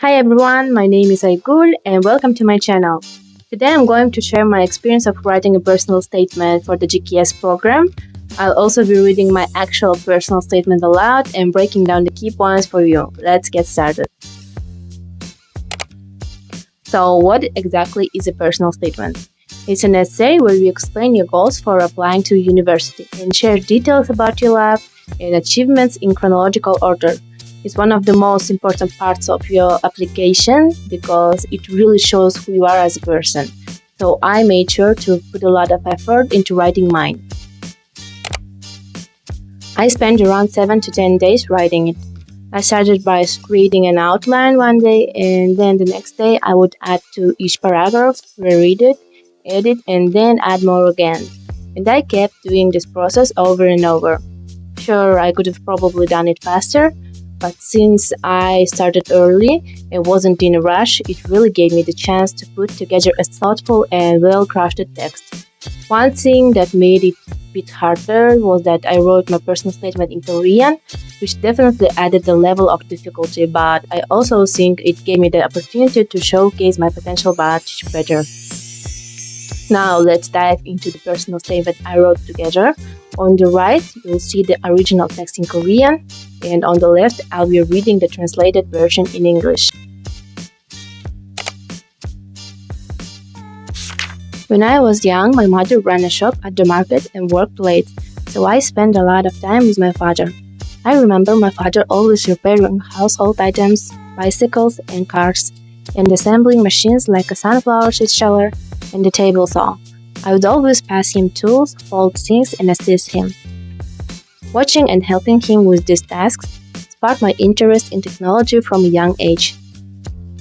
Hi everyone, my name is Aigul and welcome to my channel. Today I'm going to share my experience of writing a personal statement for the GKS program. I'll also be reading my actual personal statement aloud and breaking down the key points for you. Let's get started. So what exactly is a personal statement? It's an essay where you explain your goals for applying to university and share details about your life and achievements in chronological order. It's one of the most important parts of your application because it really shows who you are as a person. So I made sure to put a lot of effort into writing mine. I spent around 7 to 10 days writing it. I started by creating an outline one day, and then the next day I would add to each paragraph, reread it, edit, and then add more again. And I kept doing this process over and over. Sure, I could have probably done it faster, but since I started early and wasn't in a rush, it really gave me the chance to put together a thoughtful and well-crafted text. One thing that made it a bit harder was that I wrote my personal statement in Korean, which definitely added the level of difficulty, but I also think it gave me the opportunity to showcase my potential much better. Now let's dive into the personal statement I wrote together. On the right, you'll see the original text in Korean, and on the left, I'll be reading the translated version in English. When I was young, my mother ran a shop at the market and worked late, so I spent a lot of time with my father. I remember my father always repairing household items, bicycles and cars, and assembling machines like a sunflower seed sheller and the table saw. I would always pass him tools, fold things, and assist him. Watching and helping him with these tasks sparked my interest in technology from a young age.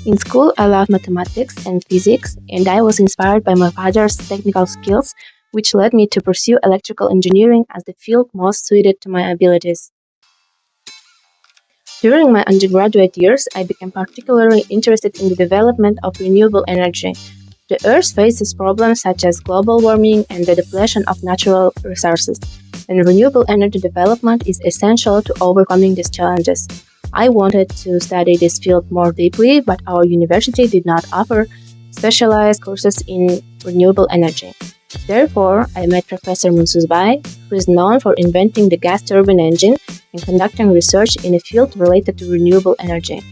In school, I loved mathematics and physics, and I was inspired by my father's technical skills, which led me to pursue electrical engineering as the field most suited to my abilities. During my undergraduate years, I became particularly interested in the development of renewable energy. The Earth faces problems such as global warming and the depletion of natural resources, and renewable energy development is essential to overcoming these challenges. I wanted to study this field more deeply, but our university did not offer specialized courses in renewable energy. Therefore, I met Professor Bai, who is known for inventing the gas turbine engine and conducting research in a field related to renewable energy.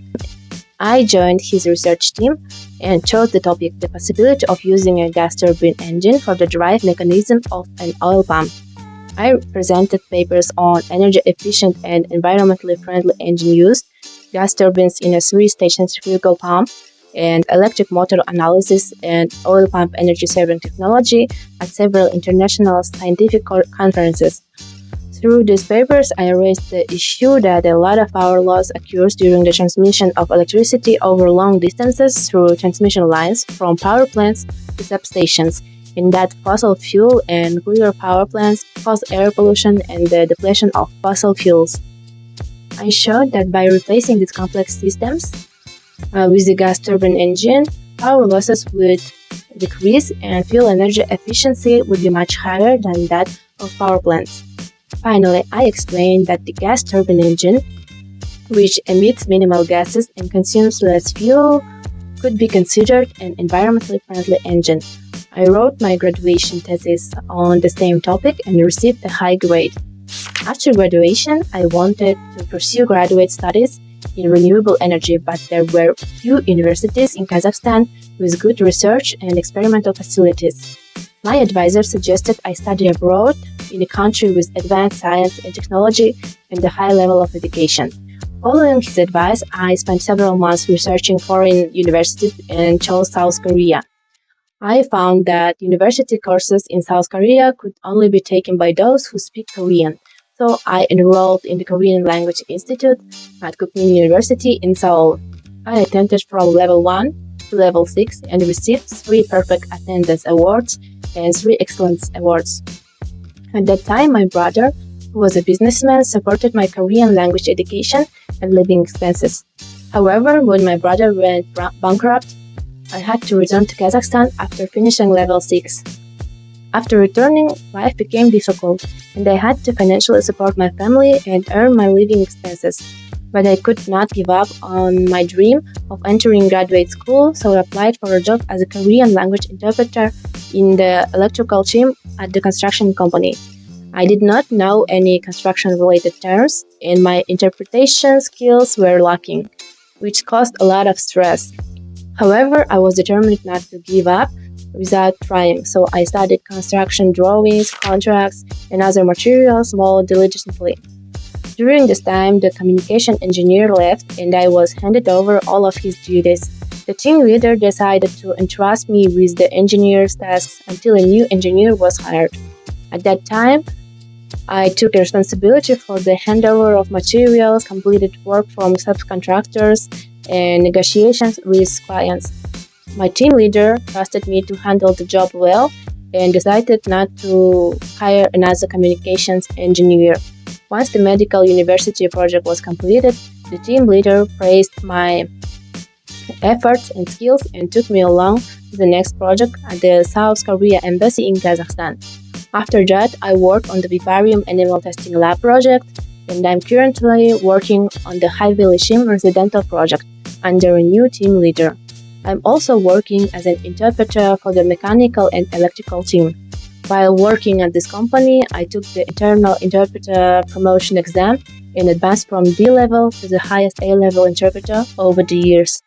I joined his research team and chose the topic, the possibility of using a gas turbine engine for the drive mechanism of an oil pump. I presented papers on energy-efficient and environmentally friendly engine use, gas turbines in a 3-stage centrifugal pump, and electric motor analysis and oil pump energy-saving technology at several international scientific conferences. Through these papers, I raised the issue that a lot of power loss occurs during the transmission of electricity over long distances through transmission lines from power plants to substations, and that fossil fuel and nuclear power plants cause air pollution and the depletion of fossil fuels. I showed that by replacing these complex systems with the gas turbine engine, power losses would decrease and fuel energy efficiency would be much higher than that of power plants. Finally, I explained that the gas turbine engine, which emits minimal gases and consumes less fuel, could be considered an environmentally friendly engine. I wrote my graduation thesis on the same topic and received a high grade. After graduation, I wanted to pursue graduate studies in renewable energy, but there were few universities in Kazakhstan with good research and experimental facilities. My advisor suggested I study abroad in a country with advanced science and technology and a high level of education. Following his advice, I spent several months researching foreign universities and chose South Korea. I found that university courses in South Korea could only be taken by those who speak Korean, so I enrolled in the Korean Language Institute at Kookmin University in Seoul. I attended from level 1 to level 6 and received 3 Perfect Attendance Awards and 3 Excellence Awards. At that time, my brother, who was a businessman, supported my Korean language education and living expenses. However, when my brother went bankrupt, I had to return to Kazakhstan after finishing level 6. After returning, life became difficult, and I had to financially support my family and earn my living expenses. But I could not give up on my dream of entering graduate school, so I applied for a job as a Korean language interpreter in the electrical team at the construction company. I did not know any construction-related terms, and my interpretation skills were lacking, which caused a lot of stress. However, I was determined not to give up without trying, so I studied construction drawings, contracts, and other materials more diligently. During this time, the communication engineer left and I was handed over all of his duties. The team leader decided to entrust me with the engineer's tasks until a new engineer was hired. At that time, I took responsibility for the handover of materials, completed work from subcontractors, and negotiations with clients. My team leader trusted me to handle the job well and decided not to hire another communications engineer. Once the medical university project was completed, the team leader praised my efforts and skills and took me along to the next project at the South Korea Embassy in Kazakhstan. After that, I worked on the vivarium animal testing lab project, and I'm currently working on the High Shim residential project under a new team leader. I'm also working as an interpreter for the mechanical and electrical team. While working at this company, I took the internal interpreter promotion exam and advanced from D level to the highest A level interpreter over the years.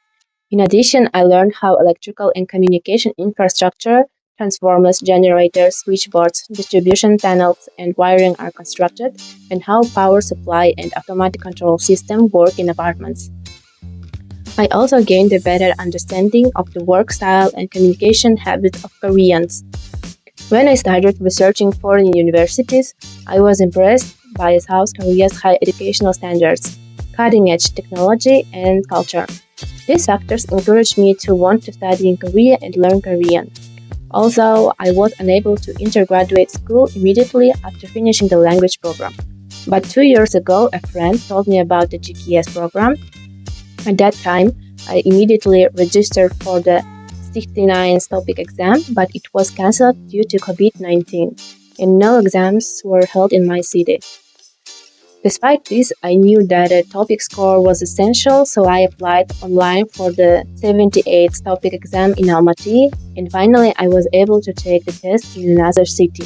In addition, I learned how electrical and communication infrastructure, transformers, generators, switchboards, distribution panels, and wiring are constructed, and how power supply and automatic control systems work in apartments. I also gained a better understanding of the work style and communication habits of Koreans. When I started researching foreign universities, I was impressed by South Korea's high educational standards, cutting-edge technology, and culture. These factors encouraged me to want to study in Korea and learn Korean. Although I was unable to enter graduate school immediately after finishing the language program. But 2 years ago, a friend told me about the GKS program. At that time, I immediately registered for the 69th topic exam, but it was cancelled due to COVID-19, and no exams were held in my city. Despite this, I knew that a topic score was essential, so I applied online for the 78th topic exam in Almaty, and finally I was able to take the test in another city.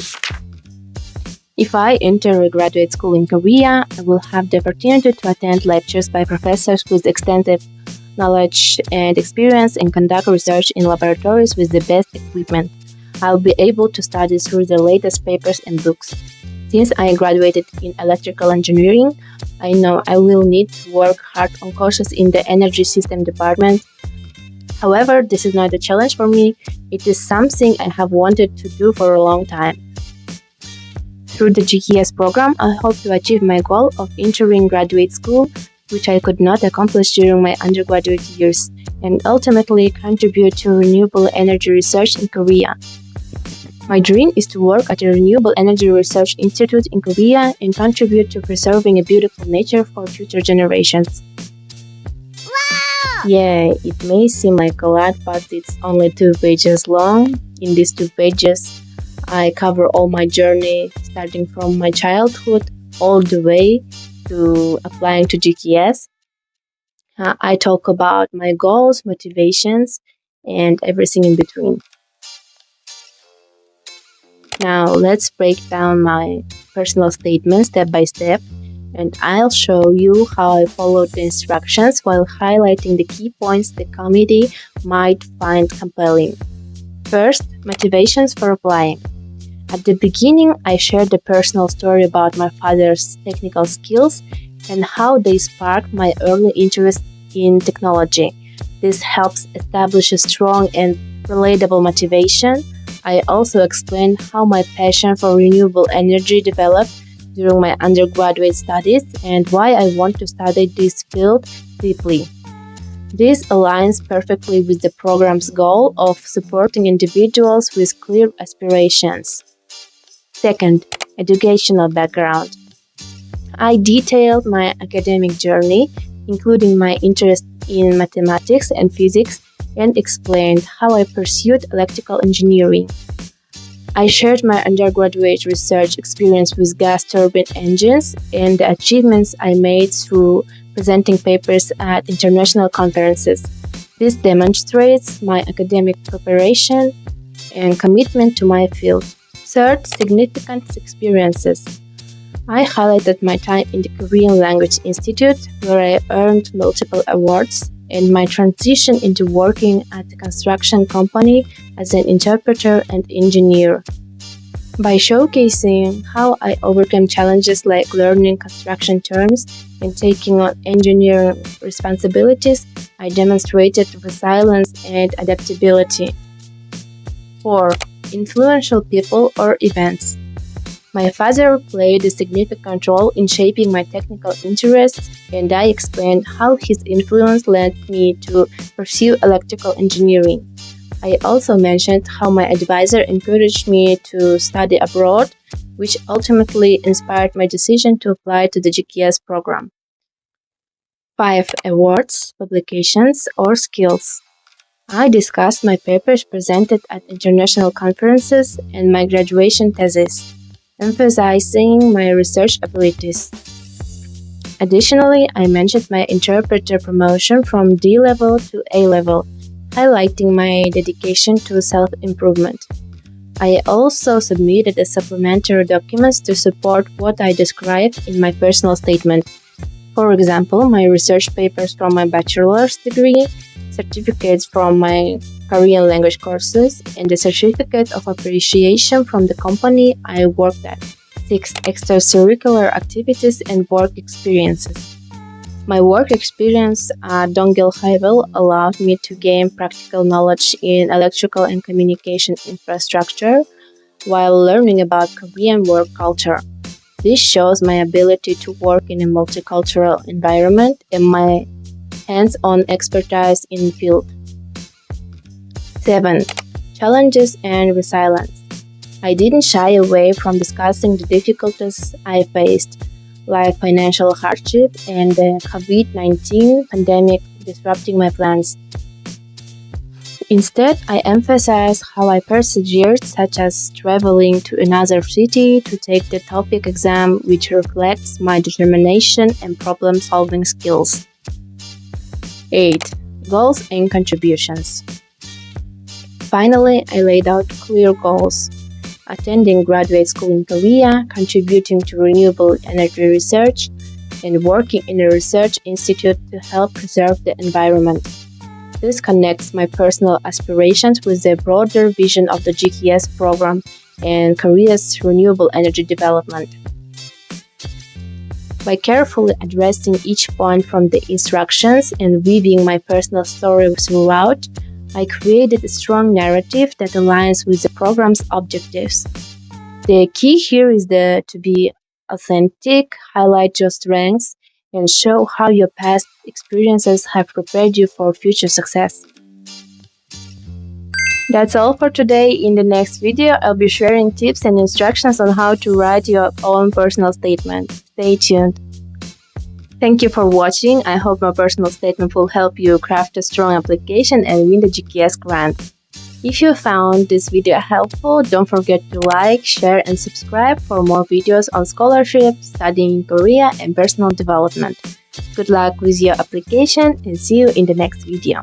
If I enter a graduate school in Korea, I will have the opportunity to attend lectures by professors with extensive knowledge and experience and conduct research in laboratories with the best equipment. I'll be able to study through the latest papers and books. Since I graduated in electrical engineering, I know I will need to work hard on courses in the energy system department. However, this is not a challenge for me. It is something I have wanted to do for a long time. Through the GKS program, I hope to achieve my goal of entering graduate school, which I could not accomplish during my undergraduate years, and ultimately contribute to renewable energy research in Korea. My dream is to work at a renewable energy research institute in Korea and contribute to preserving a beautiful nature for future generations. Wow! Yeah, it may seem like a lot, but it's only 2 pages long. In these 2 pages, I cover all my journey, starting from my childhood all the way to applying to GKS. I talk about my goals, motivations, and everything in between. Now, let's break down my personal statement step by step, and I'll show you how I followed the instructions while highlighting the key points the committee might find compelling. First, motivations for applying. At the beginning, I shared the personal story about my father's technical skills and how they sparked my early interest in technology. This helps establish a strong and relatable motivation. I also explained how my passion for renewable energy developed during my undergraduate studies and why I want to study this field deeply. This aligns perfectly with the program's goal of supporting individuals with clear aspirations. Second, educational background. I detailed my academic journey, including my interest in mathematics and physics, and explained how I pursued electrical engineering. I shared my undergraduate research experience with gas turbine engines and the achievements I made through presenting papers at international conferences. This demonstrates my academic preparation and commitment to my field. Third, significant experiences. I highlighted my time in the Korean Language Institute, where I earned multiple awards, and my transition into working at a construction company as an interpreter and engineer. By showcasing how I overcame challenges like learning construction terms and taking on engineering responsibilities, I demonstrated resilience and adaptability. 4. Influential people or events. My father played a significant role in shaping my technical interests, and I explained how his influence led me to pursue electrical engineering. I also mentioned how my advisor encouraged me to study abroad, which ultimately inspired my decision to apply to the GKS program. 5. Awards, publications, or skills. I discussed my papers presented at international conferences and my graduation thesis, emphasizing my research abilities. Additionally, I mentioned my interpreter promotion from D level to A level, highlighting my dedication to self-improvement. I also submitted a supplementary documents to support what I described in my personal statement. For example, my research papers from my bachelor's degree, certificates from my Korean language courses, and a certificate of appreciation from the company I worked at. 6. Extracurricular activities and work experiences. My work experience at Donggil allowed me to gain practical knowledge in electrical and communication infrastructure while learning about Korean work culture. This shows my ability to work in a multicultural environment and my hands-on expertise in the field. 7. Challenges and resilience. I didn't shy away from discussing the difficulties I faced, like financial hardship and the COVID-19 pandemic disrupting my plans. Instead, I emphasized how I persevered, such as traveling to another city to take the TOEIC exam, which reflects my determination and problem-solving skills. 8. Goals and contributions. Finally, I laid out clear goals: attending graduate school in Korea, contributing to renewable energy research, and working in a research institute to help preserve the environment. This connects my personal aspirations with the broader vision of the GKS program and Korea's renewable energy development. By carefully addressing each point from the instructions and weaving my personal story throughout, I created a strong narrative that aligns with the program's objectives. The key here is to be authentic, highlight your strengths, and show how your past experiences have prepared you for future success. That's all for today. In the next video, I'll be sharing tips and instructions on how to write your own personal statement. Stay tuned. Thank you for watching. I hope my personal statement will help you craft a strong application and win the GKS grant. If you found this video helpful, don't forget to like, share, and subscribe for more videos on scholarship, studying in Korea, and personal development. Good luck with your application and see you in the next video.